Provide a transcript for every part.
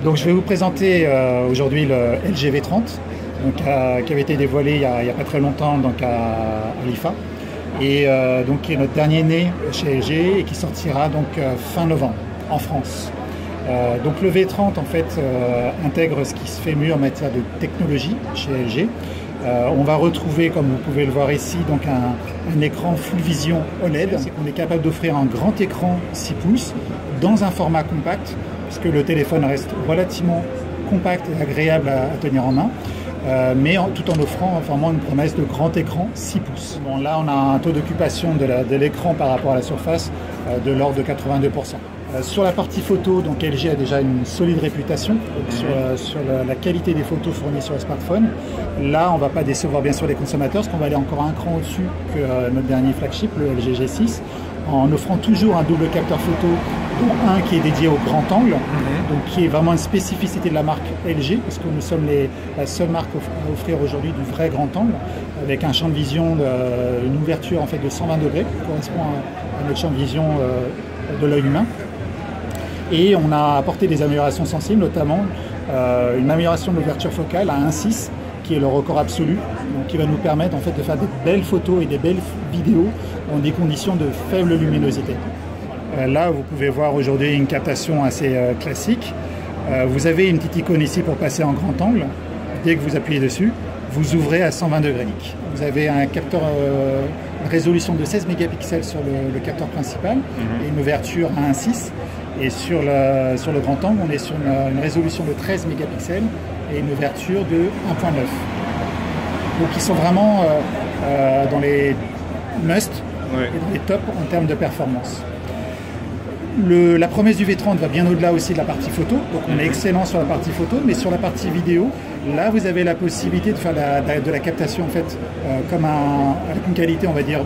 Donc je vais vous présenter aujourd'hui le LG V30, donc, qui avait été dévoilé il y a pas très longtemps donc à l'IFA, et donc qui est notre dernier né chez LG et qui sortira donc fin novembre en France. Donc le V30 en fait intègre ce qui se fait mieux en matière de technologie chez LG. On va retrouver, comme vous pouvez le voir ici, donc un écran Full Vision OLED. C'est qu'on est capable d'offrir un grand écran 6 pouces dans un format compact, puisque le téléphone reste relativement compact et agréable à tenir en main, mais tout en offrant vraiment une promesse de grand écran 6 pouces. Bon, là, on a un taux d'occupation de l'écran par rapport à la surface de l'ordre de 82%. Sur la partie photo, donc LG a déjà une solide réputation sur la qualité des photos fournies sur le smartphone. Là, on ne va pas décevoir bien sûr les consommateurs, parce qu'on va aller encore un cran au-dessus que notre dernier flagship, le LG G6, en offrant toujours un double capteur photo, dont un qui est dédié au grand angle, donc qui est vraiment une spécificité de la marque LG, parce que nous sommes la seule marque à offrir aujourd'hui du vrai grand angle, avec un champ de vision, une ouverture en fait de 120 degrés, qui correspond à notre champ de vision de l'œil humain. Et on a apporté des améliorations sensibles, notamment une amélioration de l'ouverture focale à 1.6, qui est le record absolu, donc qui va nous permettre en fait de faire des belles photos et des belles vidéos dans des conditions de faible luminosité. Là, vous pouvez voir aujourd'hui une captation assez classique. Vous avez une petite icône ici pour passer en grand angle. Dès que vous appuyez dessus, vous ouvrez à 120 degrés. Vous avez un capteur résolution de 16 mégapixels sur le capteur principal et une ouverture à 1.6. Et sur le grand angle, on est sur une résolution de 13 mégapixels et une ouverture de 1.9. Donc ils sont vraiment dans les must et dans les tops en termes de performance. La promesse du V30 va bien au-delà aussi de la partie photo, donc on est excellent sur la partie photo, mais sur la partie vidéo, là vous avez la possibilité de faire de la captation en fait avec une qualité on va dire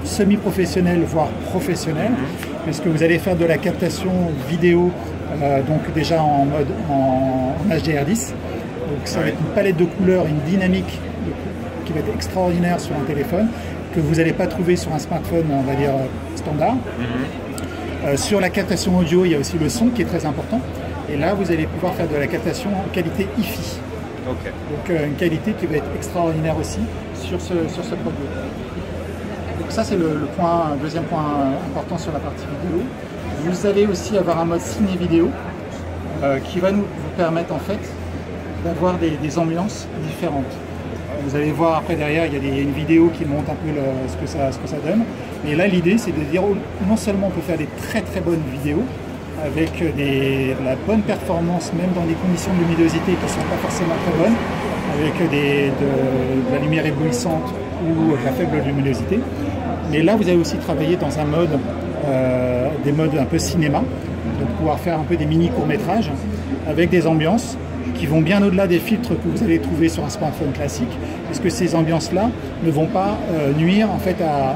semi-professionnelle voire professionnelle, puisque vous allez faire de la captation vidéo donc déjà en mode en HDR10, donc ça va être une palette de couleurs, une dynamique qui va être extraordinaire sur un téléphone que vous n'allez pas trouver sur un smartphone on va dire standard. Sur la captation audio, il y a aussi le son qui est très important. Et là, vous allez pouvoir faire de la captation en qualité hi-fi. Donc une qualité qui va être extraordinaire aussi sur ce produit. Donc ça, c'est le deuxième point important sur la partie vidéo. Vous allez aussi avoir un mode ciné-vidéo qui va vous permettre en fait d'avoir des ambiances différentes. Vous allez voir après derrière, il y a une vidéo qui montre un peu ce que ça donne. Et là, l'idée, c'est de dire non seulement on peut faire des très très bonnes vidéos avec de la bonne performance, même dans des conditions de luminosité qui ne sont pas forcément très bonnes, avec de la lumière éblouissante ou de la faible luminosité. Mais là, vous allez aussi travailler dans un mode, des modes un peu cinéma, donc pouvoir faire un peu des mini courts-métrages avec des ambiances qui vont bien au-delà des filtres que vous allez trouver sur un smartphone classique, puisque ces ambiances-là ne vont pas nuire en fait à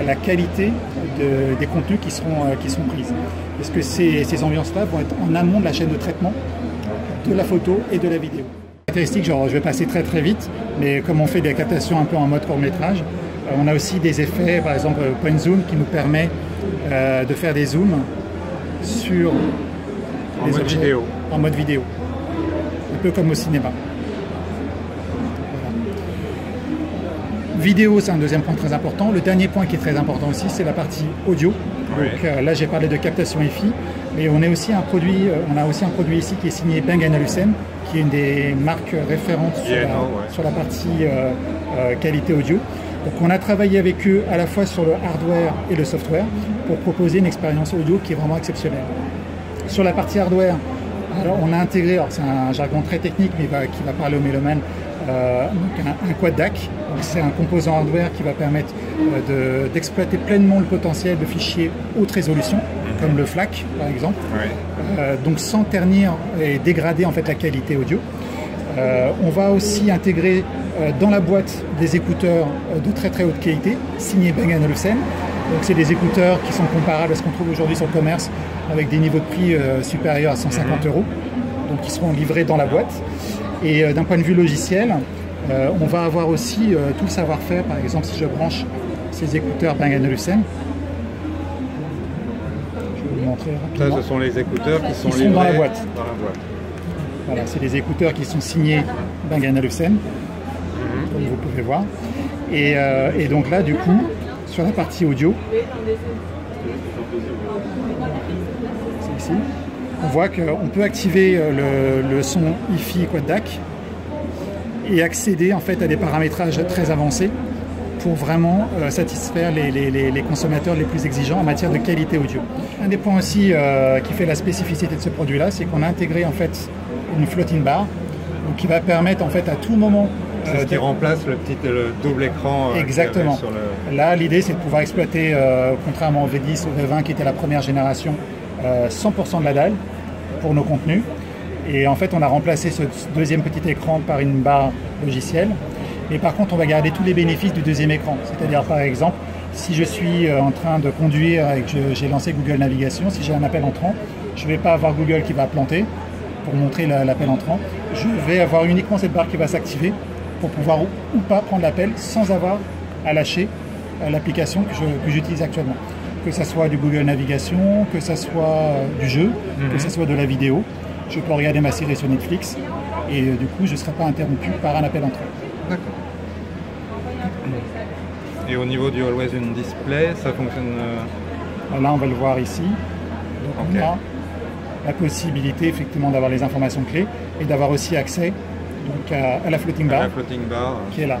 la qualité des contenus qui seront prises. Parce que ces ambiances-là vont être en amont de la chaîne de traitement de la photo et de la vidéo. Caractéristiques, genre je vais passer très très vite, mais comme on fait des captations un peu en mode court-métrage, on a aussi des effets, par exemple point zoom qui nous permet de faire des zooms sur les objets vidéo. En mode vidéo. Un peu comme au cinéma. Voilà. Vidéo, c'est un deuxième point très important. Le dernier point qui est très important aussi, c'est la partie audio. Donc, là, j'ai parlé de captation hi-fi, mais on a aussi un produit ici qui est signé Bang & Olufsen, qui est une des marques référentes sur la partie qualité audio. Donc, on a travaillé avec eux à la fois sur le hardware et le software pour proposer une expérience audio qui est vraiment exceptionnelle. Sur la partie hardware, alors on a intégré, c'est un jargon très technique mais qui va parler aux mélomanes, un quad DAC. C'est un composant hardware qui va permettre d'exploiter pleinement le potentiel de fichiers haute résolution, comme le FLAC par exemple, donc sans ternir et dégrader en fait la qualité audio. On va aussi intégrer dans la boîte des écouteurs de très très haute qualité, signés Bang & Olufsen. Donc c'est des écouteurs qui sont comparables à ce qu'on trouve aujourd'hui sur le commerce, avec des niveaux de prix supérieurs à 150 €, donc qui seront livrés dans la boîte. Et d'un point de vue logiciel, on va avoir aussi tout le savoir-faire. Par exemple, si je branche ces écouteurs Bang & Olufsen, je vais vous montrer rapidement. Ça, ce sont les écouteurs qui sont livrés dans la boîte. Voilà, c'est des écouteurs qui sont signés Bang & Olufsen, comme vous pouvez voir. Et donc là, du coup, sur la partie audio, c'est ici, on voit qu'on peut activer le son Hi-Fi Quad DAC et accéder en fait à des paramétrages très avancés pour vraiment satisfaire les consommateurs les plus exigeants en matière de qualité audio. Un des points aussi qui fait la spécificité de ce produit-là, c'est qu'on a intégré en fait une floating bar, donc qui va permettre en fait à tout moment. C'est ce qui remplace le double écran. Exactement. Sur le... Là, l'idée, c'est de pouvoir exploiter, contrairement au V10 ou au V20 qui était la première génération, 100% de la dalle pour nos contenus. Et en fait, on a remplacé ce deuxième petit écran par une barre logicielle. Et par contre, on va garder tous les bénéfices du deuxième écran. C'est-à-dire, par exemple, si je suis en train de conduire et que j'ai lancé Google Navigation, si j'ai un appel entrant, je ne vais pas avoir Google qui va planter pour montrer l'appel entrant. Je vais avoir uniquement cette barre qui va s'activer pour pouvoir ou pas prendre l'appel sans avoir à lâcher l'application que j'utilise actuellement. Que ce soit du Google Navigation, que ce soit du jeu, que ce soit de la vidéo. Je peux regarder ma série sur Netflix et du coup, je ne serai pas interrompu par un appel entrant. D'accord. Et au niveau du Always On Display, ça fonctionne Là, on va le voir ici. Donc, on a la possibilité effectivement d'avoir les informations clés et d'avoir aussi accès donc, à la floating bar, qui est là.